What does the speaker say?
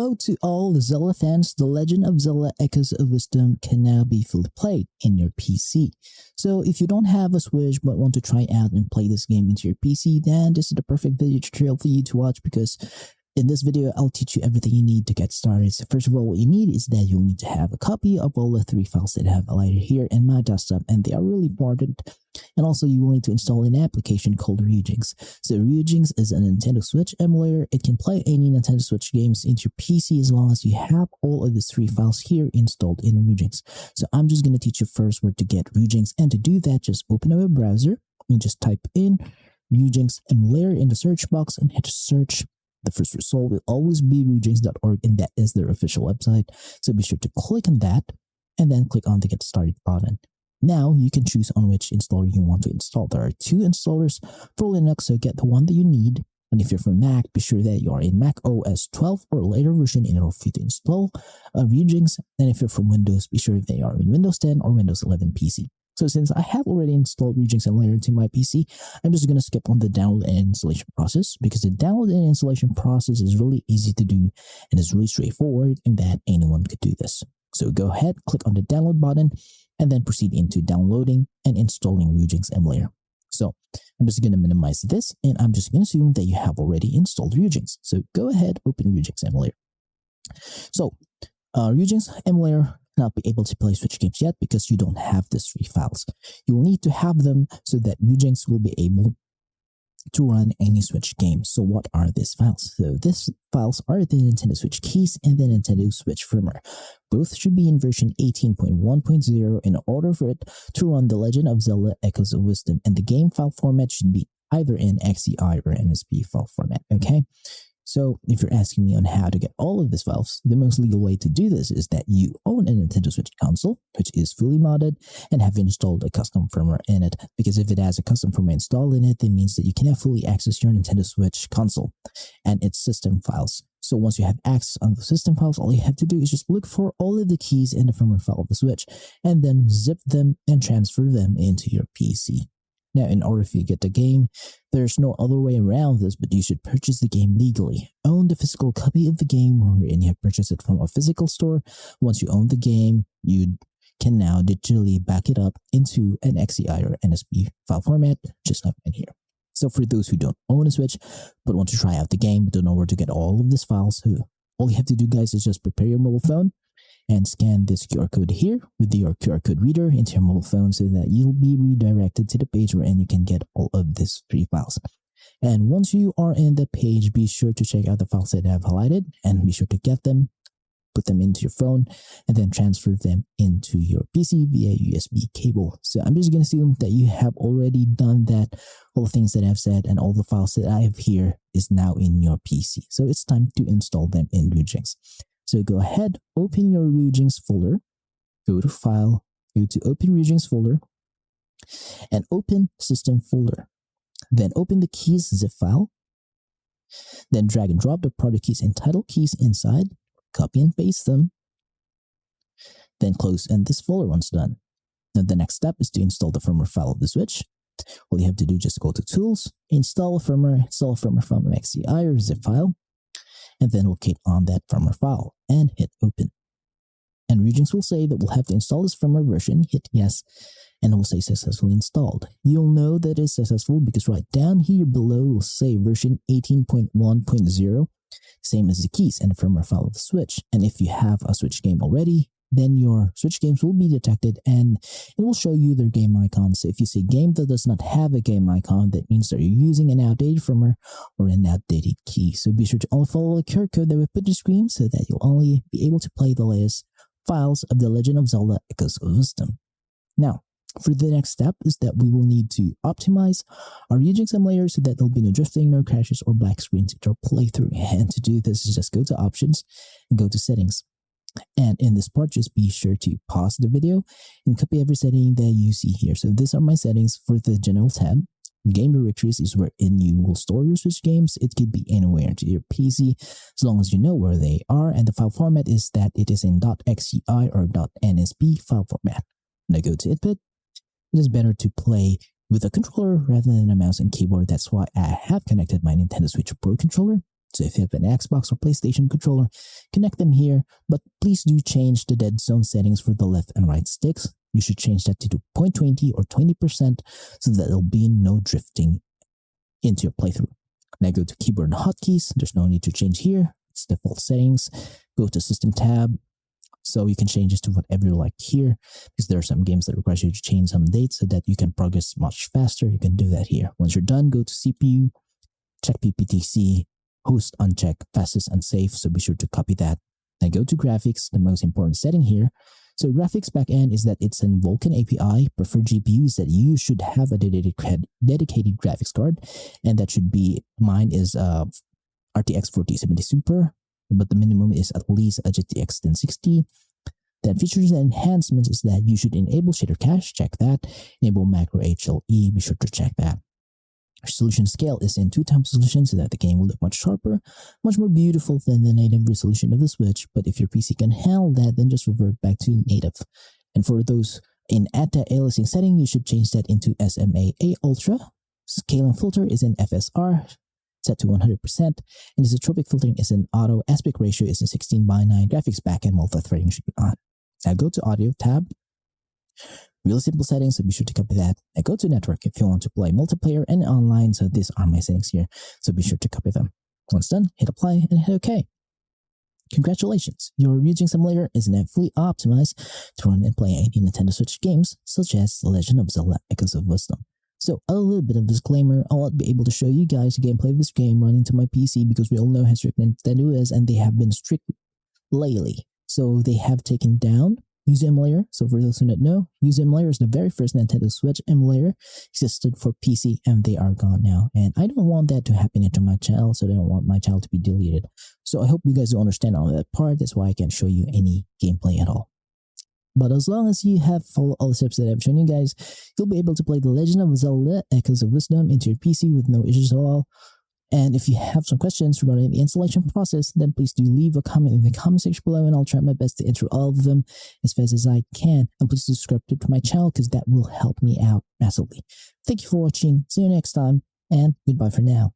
Hello to all the Zelda fans. The Legend of Zelda Echoes of Wisdom can now be fully played in your PC. So if you don't have a Switch but want to try out and play this game into your PC, then this is the perfect video tutorial for you to watch, because in this video, I'll teach you everything you need to get started. So first of all, what you need is that you'll need to have a copy of all the 3 files that I have highlighted here in my desktop, and they are really important. And also, you will need to install an application called Ryujinx. So Ryujinx is a Nintendo Switch emulator. It can play any Nintendo Switch games into your PC as long as you have all of these 3 files here installed in Ryujinx. So I'm just going to teach you first where to get Ryujinx, and to do that, just open up a browser and just type in Ryujinx emulator in the search box and hit search. The first result will always be Ryujinx.org, and that is their official website. So be sure to click on that and then click on the Get Started button. Now you can choose on which installer you want to install. There are 2 installers for Linux, so get the one that you need. And if you're from Mac, be sure that you are in Mac OS 12 or later version in order for you to install Ryujinx. And if you're from Windows, be sure they are in Windows 10 or Windows 11 PC. So since I have already installed Ryujinx emulator into my PC, I'm just going to skip on the download and installation process, because the download and installation process is really easy to do and is really straightforward, and that anyone could do this. So go ahead, click on the download button, and then proceed into downloading and installing Ryujinx emulator. So I'm just going to minimize this, and I'm just going to assume that you have already installed Ryujinx. So go ahead, open Ryujinx emulator. So Ryujinx emulator not be able to play Switch games yet because you don't have these 3 files. You will need to have them so that Ryujinx will be able to run any Switch game. So what are these files? So these files are the Nintendo Switch keys and the Nintendo Switch firmware. Both should be in version 18.1.0 in order for it to run The Legend of Zelda Echoes of Wisdom, and the game file format should be either in XCI or NSP file format, okay? So if you're asking me on how to get all of these files, the most legal way to do this is that you own a Nintendo Switch console, which is fully modded, and have installed a custom firmware in it. Because if it has a custom firmware installed in it, that means that you cannot fully access your Nintendo Switch console and its system files. So once you have access on the system files, all you have to do is just look for all of the keys in the firmware file of the Switch, and then zip them and transfer them into your PC. Now, in order for you to get the game, there's no other way around this, but you should purchase the game legally. Own the physical copy of the game, and you have purchased it from a physical store. Once you own the game, you can now digitally back it up into an XCI or NSP file format, just like in here. So for those who don't own a Switch, but want to try out the game, but don't know where to get all of these files, all you have to do, guys, is just prepare your mobile phone and scan this QR code here with your QR code reader into your mobile phone, so that you'll be redirected to the page wherein you can get all of these 3 files. And once you are in the page, be sure to check out the files that I have highlighted, and be sure to get them, put them into your phone, and then transfer them into your PC via USB cable. So I'm just going to assume that you have already done that. All the things that I've said and all the files that I have here is now in your PC. So it's time to install them in Ryujinx. So go ahead, open your Ryujinx folder, go to File, go to Open Ryujinx folder, and open System folder. Then open the keys zip file, then drag and drop the product keys and title keys inside, copy and paste them, then close in this folder once done. Now the next step is to install the firmware file of the Switch. All you have to do is just go to Tools, install a firmware from an XCI or zip file, and then locate on that firmware file and hit open. And Ryujinx will say that we'll have to install this firmware version, hit yes, and it will say successfully installed. You'll know that it's successful because right down here below will say version 18.1.0, same as the keys and the firmware file of the Switch. And if you have a Switch game already, then your Switch games will be detected and it will show you their game icons. So if you see a game that does not have a game icon, that means that you're using an outdated firmware or an outdated key. So be sure to only follow the QR code that we put on the screen, so that you'll only be able to play the latest files of The Legend of Zelda Echoes of Wisdom. Now, for the next step is that we will need to optimize our Ryujinx emulator so that there'll be no drifting, no crashes, or black screens in our playthrough. And to do this, is just go to Options and go to Settings. And in this part, just be sure to pause the video and copy every setting that you see here. So these are my settings for the General tab. Game directories is wherein you will store your Switch games. It could be anywhere to your PC as long as you know where they are. And the file format is that it is in .xci or .nsp file format. Now go to Input. It is better to play with a controller rather than a mouse and keyboard. That's why I have connected my Nintendo Switch Pro controller. So if you have an Xbox or PlayStation controller, connect them here, but please do change the dead zone settings for the left and right sticks. You should change that to 0.20 or 20% so that there'll be no drifting into your playthrough. Now go to keyboard and hotkeys. There's no need to change here. It's default settings. Go to system tab. So you can change this to whatever you like here, because there are some games that require you to change some dates so that you can progress much faster. You can do that here. Once you're done, go to CPU, check PPTC, host uncheck, fastest and safe. So be sure to copy that. Then go to graphics, the most important setting here. So graphics backend is that it's an Vulkan API. Preferred GPU is that you should have a dedicated graphics card, and that should be, mine is RTX 4070 Super, but the minimum is at least a GTX 1060. Then features and enhancements is that you should enable shader cache, check that. Enable macro HLE, be sure to check that. Resolution scale is in 2x resolution so that the game will look much sharper, much more beautiful than the native resolution of the Switch. But if your PC can handle that, then just revert back to native. And for those in anti-aliasing setting, you should change that into SMAA Ultra. Scale and filter is in FSR, set to 100%. And isotropic filtering is in auto. Aspect ratio is in 16:9. Graphics backend multi-threading should be on. Now go to audio tab. Really simple settings, so be sure to copy that. Now go to network if you want to play multiplayer and online. So these are my settings here, so be sure to copy them. Once done, hit apply and hit OK. Congratulations, your Ryujinx emulator is now fully optimized to run and play any Nintendo Switch games, such as The Legend of Zelda Echoes of Wisdom. So a little bit of disclaimer, I won't be able to show you guys the gameplay of this game running to my PC because we all know how strict Nintendo is, and they have been strict lately. So they have taken down Use Emulator. So for those who don't know, Use Emulator is the very first Nintendo Switch emulator, existed for PC, and they are gone now. And I don't want that to happen into my channel, so I don't want my channel to be deleted. So I hope you guys do understand on that part. That's why I can't show you any gameplay at all. But as long as you have followed all the steps that I've shown you guys, you'll be able to play The Legend of Zelda Echoes of Wisdom into your PC with no issues at all. And if you have some questions regarding the installation process, then please do leave a comment in the comment section below, and I'll try my best to answer all of them as fast as I can. And please subscribe to my channel because that will help me out massively. Thank you for watching. See you next time, and goodbye for now.